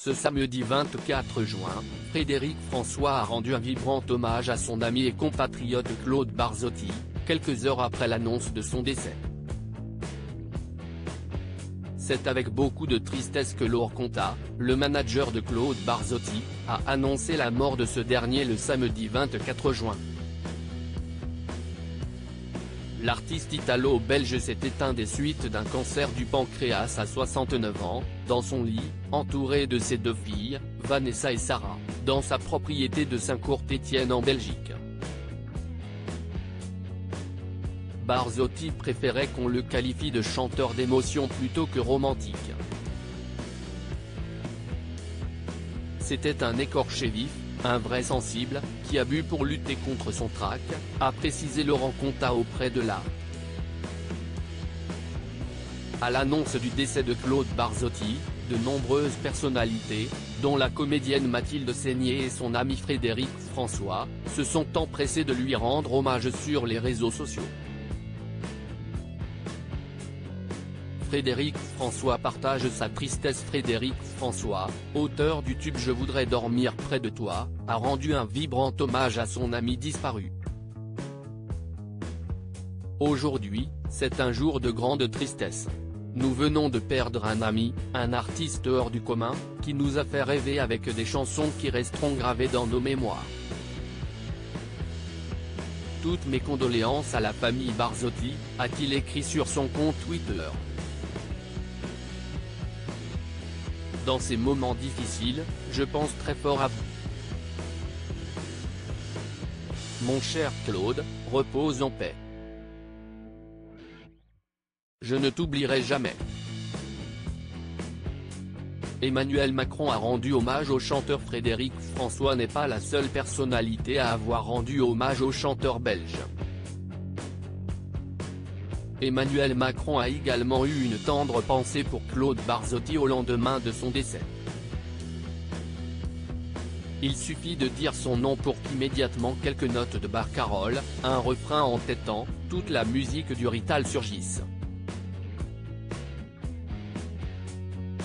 Ce samedi 24 juin, Frédéric François a rendu un vibrant hommage à son ami et compatriote Claude Barzotti, quelques heures après l'annonce de son décès. C'est avec beaucoup de tristesse que Laure Conta, le manager de Claude Barzotti, a annoncé la mort de ce dernier le samedi 24 juin. L'artiste italo-belge s'est éteint des suites d'un cancer du pancréas à 69 ans, dans son lit, entouré de ses deux filles, Vanessa et Sarah, dans sa propriété de Saint-Court-Étienne en Belgique. Barzotti préférait qu'on le qualifie de chanteur d'émotion plutôt que romantique. C'était un écorché vif, un vrai sensible, qui a bu pour lutter contre son trac, a précisé Laurent Conta auprès de la. À l'annonce du décès de Claude Barzotti, de nombreuses personnalités, dont la comédienne Mathilde Seigner et son ami Frédéric François, se sont empressés de lui rendre hommage sur les réseaux sociaux. Frédéric François partage sa tristesse. Frédéric François, auteur du tube Je voudrais dormir près de toi, a rendu un vibrant hommage à son ami disparu. Aujourd'hui, c'est un jour de grande tristesse. Nous venons de perdre un ami, un artiste hors du commun, qui nous a fait rêver avec des chansons qui resteront gravées dans nos mémoires. Toutes mes condoléances à la famille Barzotti, a-t-il écrit sur son compte Twitter. Dans ces moments difficiles, je pense très fort à vous. Mon cher Claude, repose en paix. Je ne t'oublierai jamais. Emmanuel Macron a rendu hommage au chanteur. Frédéric François n'est pas la seule personnalité à avoir rendu hommage au chanteur belge. Emmanuel Macron a également eu une tendre pensée pour Claude Barzotti au lendemain de son décès. Il suffit de dire son nom pour qu'immédiatement quelques notes de barcarolle, un refrain entêtant, toute la musique du Rital surgisse.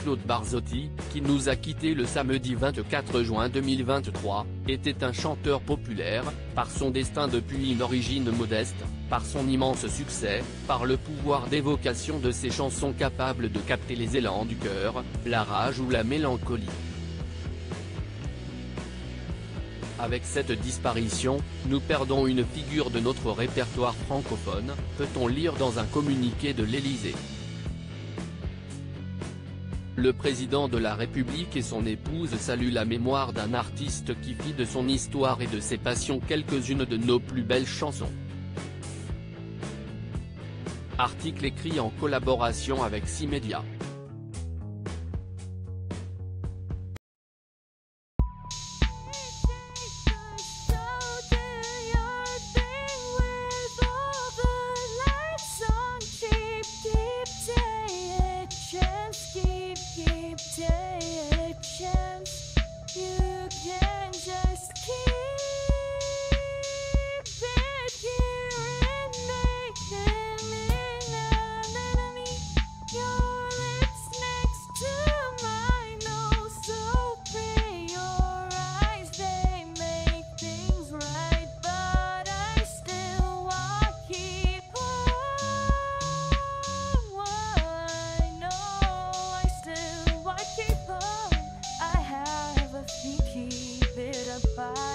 Claude Barzotti, qui nous a quittés le samedi 24 juin 2023, était un chanteur populaire, par son destin depuis une origine modeste, par son immense succès, par le pouvoir d'évocation de ses chansons capables de capter les élans du cœur, la rage ou la mélancolie. Avec cette disparition, nous perdons une figure de notre répertoire francophone, peut-on lire dans un communiqué de l'Élysée. Le président de la République et son épouse saluent la mémoire d'un artiste qui fit de son histoire et de ses passions quelques-unes de nos plus belles chansons. Article écrit en collaboration avec 6 médias. Keep it apart.